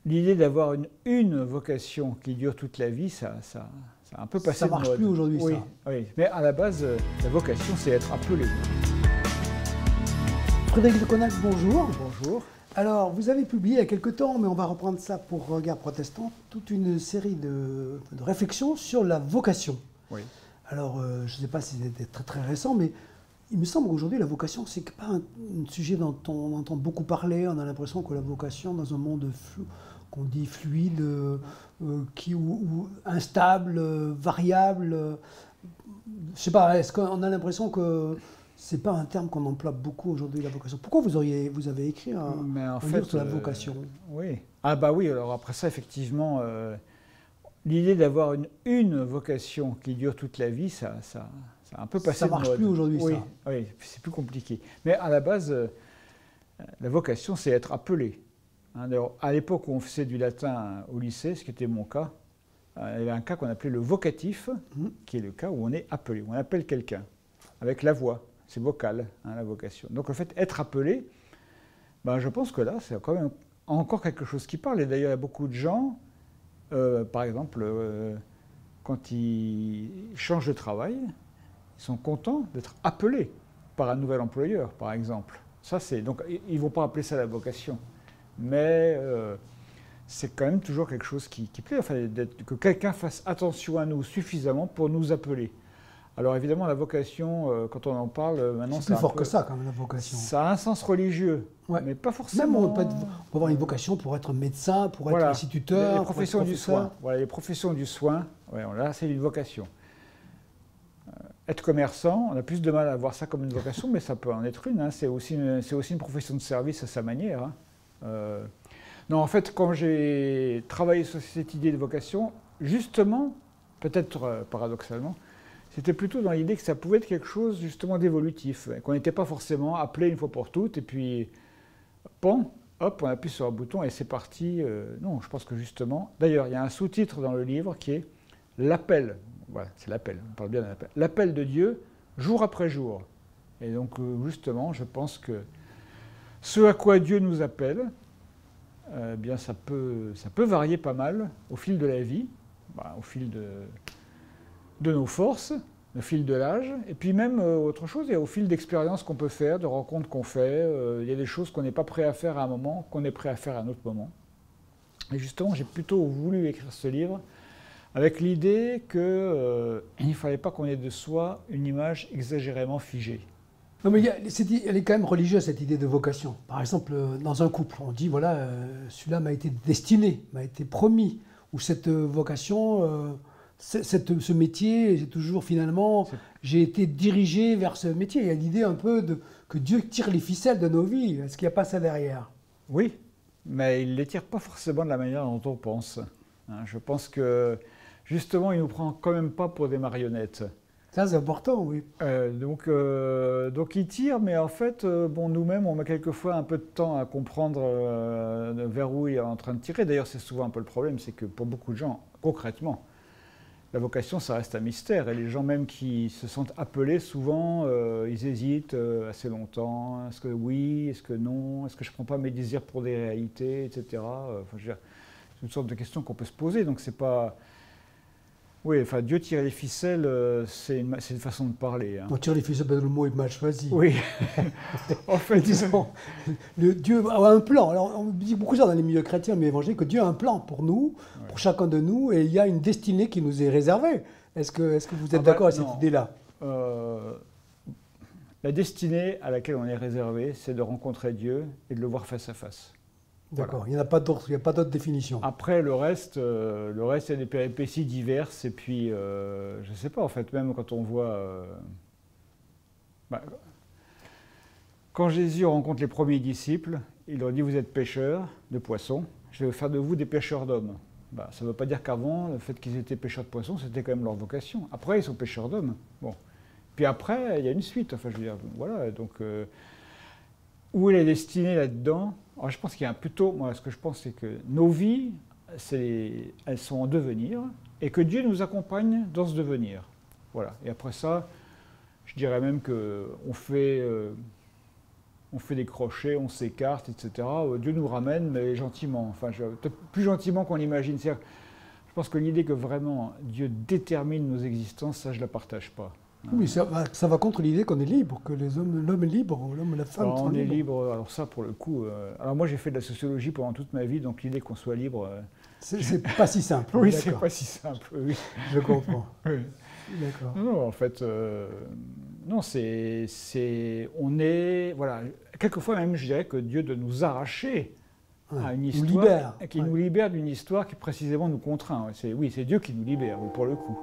l'idée d'avoir une vocation qui dure toute la vie, ça a un peu passé de mode. Ça marche plus aujourd'hui, oui, ça. Oui, mais à la base, la vocation, c'est être appelé. Frédéric de Coninck, bonjour. Bonjour. Alors, vous avez publié il y a quelque temps, mais on va reprendre ça pour Regard Protestant, toute une série de réflexions sur la vocation. Oui. Alors, je ne sais pas si c'était très très récent, mais il me semble qu'aujourd'hui, la vocation, c'est pas un sujet dont on entend beaucoup parler. On a l'impression que la vocation, dans un monde qu'on dit fluide, ou instable, variable, je sais pas, est-ce qu'on a l'impression que c'est pas un terme qu'on emploie beaucoup aujourd'hui, la vocation? Pourquoi vous avez écrit un livre sur la vocation? Oui. Ah bah oui, alors après ça, effectivement, l'idée d'avoir une vocation qui dure toute la vie, ça a un peu passé de mode. Ça marche plus aujourd'hui, oui, ça. Oui, c'est plus compliqué. Mais à la base, la vocation, c'est être appelé. Alors, à l'époque où on faisait du latin au lycée, ce qui était mon cas, il y avait un cas qu'on appelait le vocatif, qui est le cas où on est appelé, où on appelle quelqu'un, avec la voix. C'est vocal, la vocation. Donc le fait d'être appelé, ben, je pense que là, c'est quand même encore quelque chose qui parle. Et d'ailleurs, il y a beaucoup de gens, par exemple, quand ils changent de travail, ils sont contents d'être appelés par un nouvel employeur, par exemple. Ça, donc, ils ne vont pas appeler ça la vocation. Mais c'est quand même toujours quelque chose qui plaît, enfin, que quelqu'un fasse attention à nous suffisamment pour nous appeler. Alors évidemment, la vocation, quand on en parle, maintenant... C'est plus fort que ça, quand même, la vocation. Ça a un sens religieux, ouais. Mais pas forcément... Même on peut avoir une vocation pour être médecin, pour être instituteur, les professions du soin. Voilà, les professions du soin, ouais, là, c'est une vocation. Être commerçant, on a plus de mal à voir ça comme une vocation, mais ça peut en être une. C'est aussi une profession de service à sa manière. Non, en fait, quand j'ai travaillé sur cette idée de vocation, justement, peut-être paradoxalement, c'était plutôt dans l'idée que ça pouvait être quelque chose justement d'évolutif, qu'on n'était pas forcément appelé une fois pour toutes, et puis, bon, hop, on appuie sur un bouton et c'est parti. Non, je pense que justement... D'ailleurs, il y a un sous-titre dans le livre qui est « L'appel ». Voilà, c'est l'appel, on parle bien de l'appel. L'appel de Dieu, jour après jour. Et donc, justement, je pense que ce à quoi Dieu nous appelle, bien, ça peut varier pas mal au fil de la vie, au fil de nos forces, au fil de l'âge, et puis même autre chose, il y a au fil d'expériences qu'on peut faire, de rencontres qu'on fait, il y a des choses qu'on n'est pas prêt à faire à un moment, qu'on est prêt à faire à un autre moment. Et justement, j'ai plutôt voulu écrire ce livre avec l'idée qu'il ne fallait pas qu'on ait de soi une image exagérément figée. Non, mais elle est quand même religieuse, cette idée de vocation. Par exemple, dans un couple, on dit, voilà, celui-là m'a été destiné, m'a été promis, ou cette vocation... ce métier, j'ai toujours finalement, j'ai été dirigé vers ce métier. Il y a l'idée un peu que Dieu tire les ficelles de nos vies. Est-ce qu'il n'y a pas ça derrière? Oui, mais il ne les tire pas forcément de la manière dont on pense. Je pense que justement, il ne nous prend quand même pas pour des marionnettes. Ça, c'est important, oui. Donc il tire, mais en fait, nous-mêmes, on met quelquefois un peu de temps à comprendre vers où il est en train de tirer. D'ailleurs, c'est souvent un peu le problème, c'est que pour beaucoup de gens, concrètement, la vocation, ça reste un mystère. Et les gens même qui se sentent appelés, souvent, ils hésitent assez longtemps. Est-ce que oui, est-ce que non? Est-ce que je ne prends pas mes désirs pour des réalités, etc. Enfin, c'est une sorte de question qu'on peut se poser. Donc c'est pas... Oui, enfin, Dieu tire les ficelles, c'est une façon de parler. On tire les ficelles, le mot est mal choisi. Oui. En fait, disons, Dieu a un plan. Alors, on dit beaucoup ça dans les milieux chrétiens, mais évangéliques, que Dieu a un plan pour nous, pour chacun de nous, et il y a une destinée qui nous est réservée. Est-ce que vous êtes d'accord avec cette idée-là? La destinée à laquelle on est réservé, c'est de rencontrer Dieu et de le voir face à face. D'accord, voilà. Il n'y a pas d'autre définition. Après, le reste, il y a des péripéties diverses, et puis, je ne sais pas, en fait, même quand on voit... quand Jésus rencontre les premiers disciples, il leur dit « Vous êtes pêcheurs de poissons, je vais faire de vous des pêcheurs d'hommes ». Ça ne veut pas dire qu'avant, le fait qu'ils étaient pêcheurs de poissons, c'était quand même leur vocation. Après, ils sont pêcheurs d'hommes. Bon. Puis après, il y a une suite, enfin, je veux dire, voilà, donc... où est la destinée là-dedans? Alors, je pense qu'il y a moi, ce que je pense, c'est que nos vies, elles sont en devenir, et que Dieu nous accompagne dans ce devenir. Voilà. Et après ça, je dirais même qu'on fait on fait des crochets, on s'écarte, etc. Dieu nous ramène, mais gentiment, enfin, peut-être plus gentiment qu'on l'imagine. Je pense que l'idée que vraiment Dieu détermine nos existences, ça, je ne la partage pas. Oui, ça va contre l'idée qu'on est libre, que l'homme est libre, l'homme et la femme Alors, sont on est libres. libre, alors ça, pour le coup... alors moi, j'ai fait de la sociologie pendant toute ma vie, donc l'idée qu'on soit libre... C'est pas si simple. oui, c'est pas si simple, oui. Je comprends. Oui. D'accord. Non, en fait, non, on est, voilà, quelquefois même, je dirais que Dieu doit nous arracher à une histoire, nous libère. qui nous libère d'une histoire qui précisément nous contraint. Oui, c'est Dieu qui nous libère, oui, pour le coup.